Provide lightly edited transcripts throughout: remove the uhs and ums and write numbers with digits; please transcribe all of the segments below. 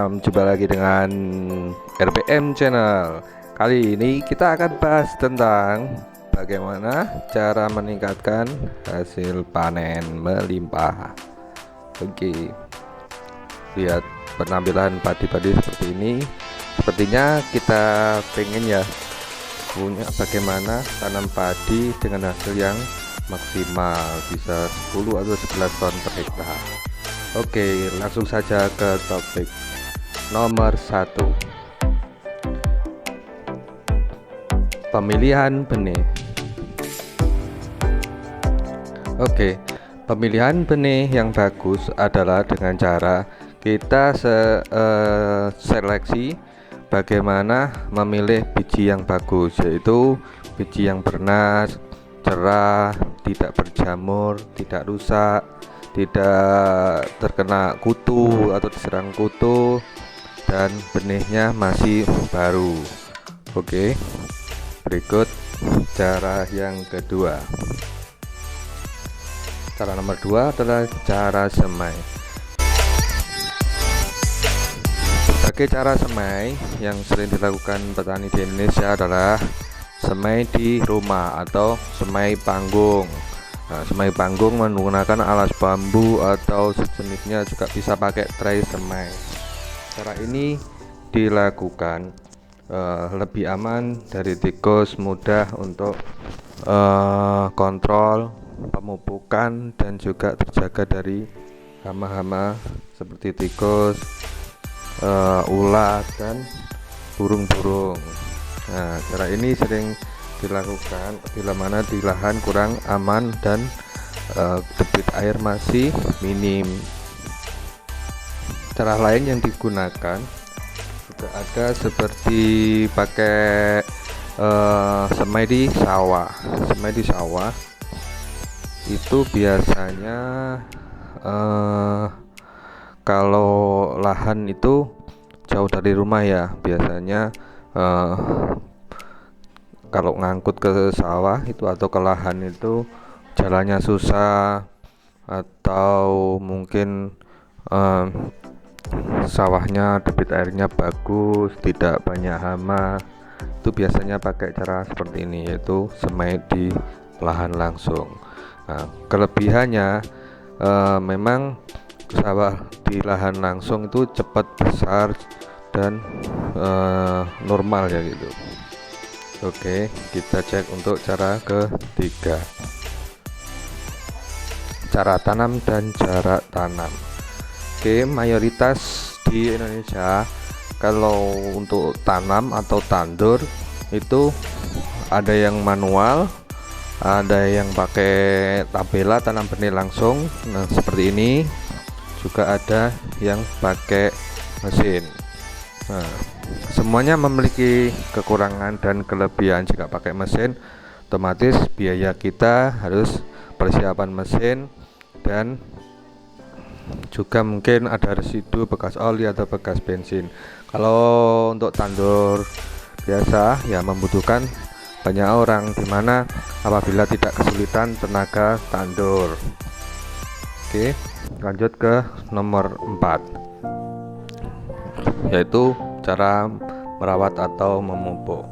jumpa lagi dengan RPM Channel. Kali ini kita akan bahas tentang bagaimana cara meningkatkan hasil panen melimpah. Oke, lihat penampilan padi-padi seperti ini. Sepertinya kita pengen ya punya bagaimana tanam padi dengan hasil yang maksimal, bisa 10 atau 11 ton per hektar. Oke, langsung saja ke topik nomor 1. Pemilihan benih. Oke, pemilihan benih yang bagus adalah dengan cara kita seleksi bagaimana memilih biji yang bagus, yaitu biji yang bernas, cerah, tidak berjamur, tidak rusak, tidak terkena kutu atau diserang kutu, dan benihnya masih baru. Oke, berikut cara yang kedua. Cara nomor 2 adalah cara semai. Berbagai cara semai yang sering dilakukan petani di Indonesia adalah semai di rumah atau semai panggung. Nah, semai panggung menggunakan alas bambu atau sejenisnya, juga bisa pakai tray semai. Cara ini dilakukan lebih aman dari tikus, mudah untuk kontrol pemupukan, dan juga terjaga dari hama-hama seperti tikus, ulat, dan burung-burung. Nah, cara ini sering dilakukan bila mana di lahan kurang aman dan debit air masih minim. Cara lain yang digunakan juga ada seperti pakai semai di sawah. Semai di sawah itu biasanya kalau lahan itu jauh dari rumah ya, biasanya kalau ngangkut ke sawah itu atau ke lahan itu jalannya susah, atau mungkin sawahnya debit airnya bagus, tidak banyak hama, itu biasanya pakai cara seperti ini, yaitu semai di lahan langsung. Nah, kelebihannya memang sawah di lahan langsung itu cepat besar dan normal ya gitu. Oke, kita cek untuk cara ketiga. Cara tanam dan jarak tanam. Oke, mayoritas di Indonesia kalau untuk tanam atau tandur itu ada yang manual, ada yang pakai tabela tanam benih langsung. Nah, seperti ini. Juga ada yang pakai mesin. Nah, semuanya memiliki kekurangan dan kelebihan. Jika pakai mesin, otomatis biaya kita harus persiapan mesin, dan juga mungkin ada residu bekas oli atau bekas bensin. Kalau untuk tandur biasa ya membutuhkan banyak orang, dimana apabila tidak kesulitan tenaga tandur. Oke, lanjut ke nomor 4, yaitu cara merawat atau memupuk.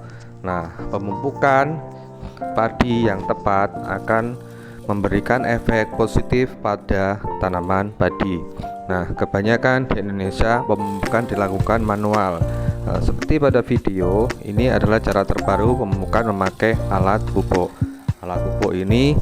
Nah, pemupukan padi yang tepat akan memberikan efek positif pada tanaman padi. Nah, kebanyakan di Indonesia pemupukan dilakukan manual. Seperti pada video ini adalah cara terbaru pemupukan memakai alat pupuk. Alat pupuk ini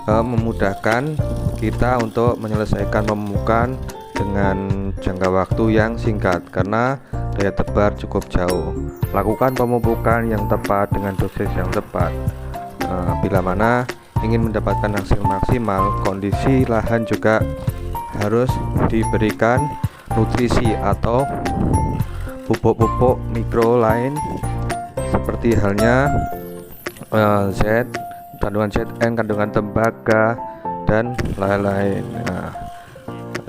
memudahkan kita untuk menyelesaikan pemupukan dengan jangka waktu yang singkat karena daya tebar cukup jauh. Lakukan pemupukan yang tepat dengan dosis yang tepat. Bila mana ingin mendapatkan hasil maksimal, kondisi lahan juga harus diberikan nutrisi atau pupuk-pupuk mikro lain seperti halnya kandungan ZN, kandungan tembaga, dan lain-lain. Nah,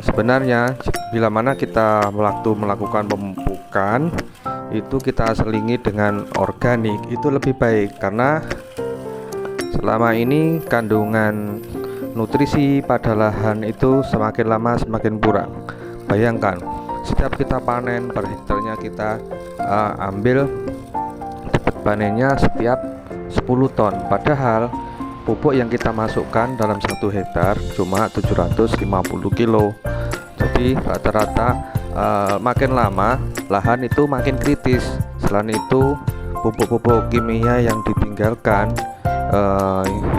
sebenarnya bila mana kita melakukan pemupukan itu kita selingi dengan organik, itu lebih baik karena selama ini kandungan nutrisi pada lahan itu semakin lama semakin kurang. Bayangkan setiap kita panen per hektarnya kita ambil dapat panennya setiap 10 ton, padahal pupuk yang kita masukkan dalam 1 hektar cuma 750 kilo. Jadi rata-rata makin lama lahan itu makin kritis. Selain itu pupuk-pupuk kimia yang ditinggalkan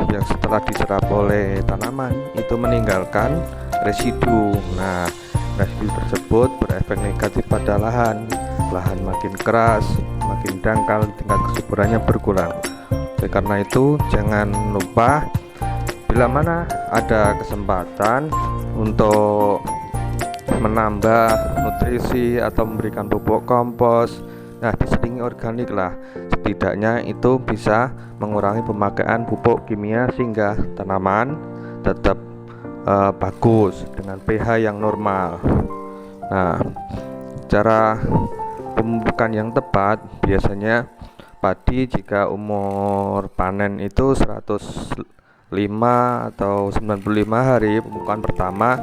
yang setelah diserap oleh tanaman itu meninggalkan residu. Nah, residu tersebut berefek negatif pada lahan makin keras, makin dangkal, tingkat kesuburannya berkurang. Oleh karena itu jangan lupa bila mana ada kesempatan untuk menambah nutrisi atau memberikan pupuk kompos, nah diselingi organik lah, setidaknya itu bisa mengurangi pemakaian pupuk kimia sehingga tanaman tetap bagus dengan pH yang normal. Nah, cara pemupukan yang tepat biasanya padi jika umur panen itu 105 atau 95 hari, pemupukan pertama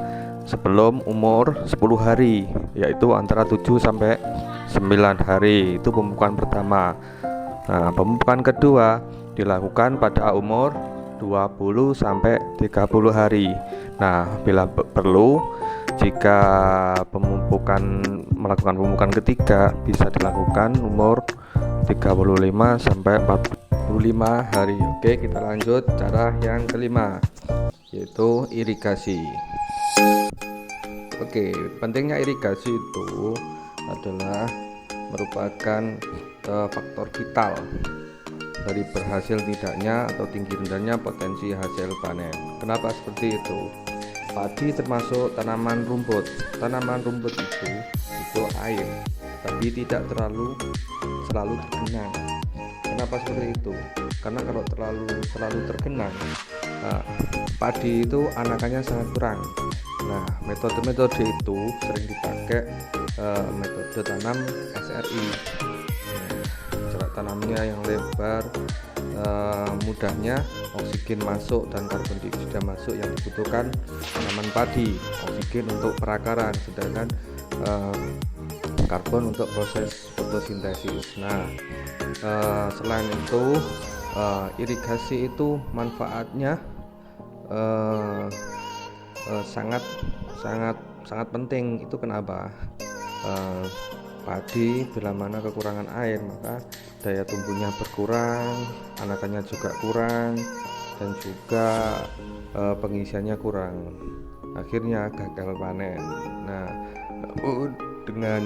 sebelum umur 10 hari, yaitu antara 7 sampai 9 hari, itu pemupukan pertama. Nah, pemupukan kedua dilakukan pada umur 20 sampai 30 hari. Nah, bila perlu jika melakukan pemupukan ketiga bisa dilakukan umur 35 sampai 45 hari. Oke, kita lanjut cara yang kelima, yaitu irigasi. Oke, pentingnya irigasi itu adalah merupakan faktor vital dari berhasil tidaknya atau tinggi rendahnya potensi hasil panen. Kenapa seperti itu? Padi termasuk tanaman rumput. Tanaman rumput itu butuh air, tapi tidak selalu tergenang. Kenapa seperti itu? Karena kalau selalu tergenang, padi itu anakannya sangat kurang. Nah, metode-metode itu sering dipakai metode tanam SRI. Jarak tanamnya yang lebar, mudahnya oksigen masuk dan karbon dioksida masuk yang dibutuhkan tanaman padi. Oksigen untuk perakaran, sedangkan karbon untuk proses fotosintesis. Nah, selain itu irigasi itu manfaatnya sangat penting. Itu kenapa? Padi bila mana kekurangan air maka daya tumbuhnya berkurang, anakannya juga kurang, dan juga pengisiannya kurang, akhirnya gagal panen. Nah, dengan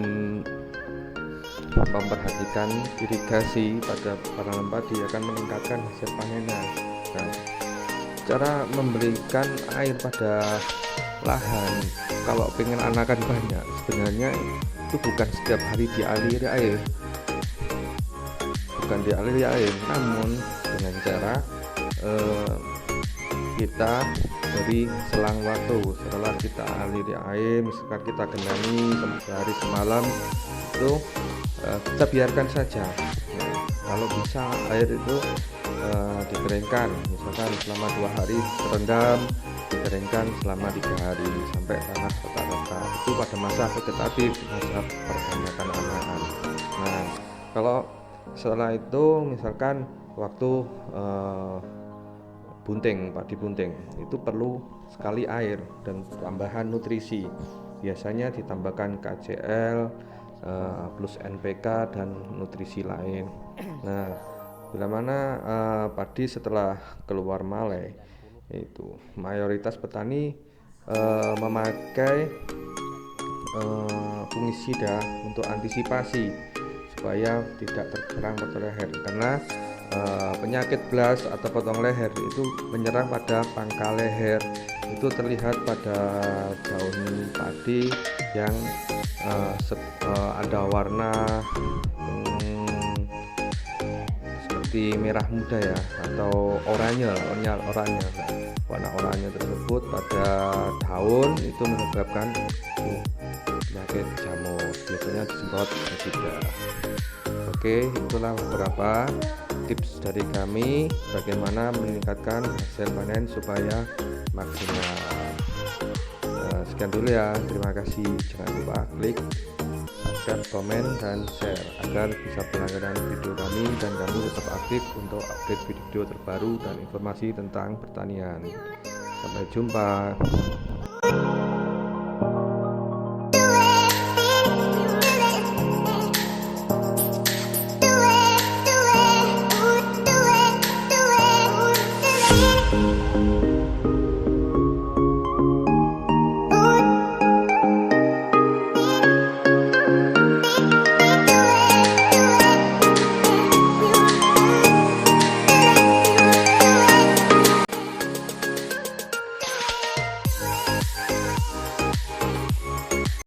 memperhatikan irigasi pada tanaman padi akan meningkatkan hasil panennya. Nah, cara memberikan air pada lahan kalau pengen anakan banyak, sebenarnya itu bukan setiap hari dialiri air, namun dengan cara kita beri selang waktu. Setelah kita aliri air, misalkan kita genangi sehari semalam, itu kita biarkan saja. Nah, kalau bisa air itu dikeringkan, misalkan selama 2 hari terendam, dikeringkan selama 3 hari sampai tanah rata-rata. Itu pada masa vegetatif, masa perbanyakan anakan. Nah, kalau setelah itu misalkan waktu padi bunting itu perlu sekali air dan tambahan nutrisi, biasanya ditambahkan KCl plus NPK dan nutrisi lain. Nah, bila mana padi setelah keluar malai, itu mayoritas petani memakai fungisida untuk antisipasi supaya tidak terserang potong leher, karena penyakit blast atau potong leher itu menyerang pada pangkal leher. Itu terlihat pada daun padi yang ada warna seperti merah muda ya, atau oranye. Warna oranye tersebut pada daun itu menyebabkan penyakit jamur, biasanya disemprot pestisida. Oke, itulah beberapa tips dari kami bagaimana meningkatkan hasil panen supaya maksimal. Sekian dulu ya, terima kasih. Jangan lupa klik subscribe, komen, dan share agar bisa berlangganan video kami dan kami tetap aktif untuk update video terbaru dan informasi tentang pertanian. Sampai jumpa.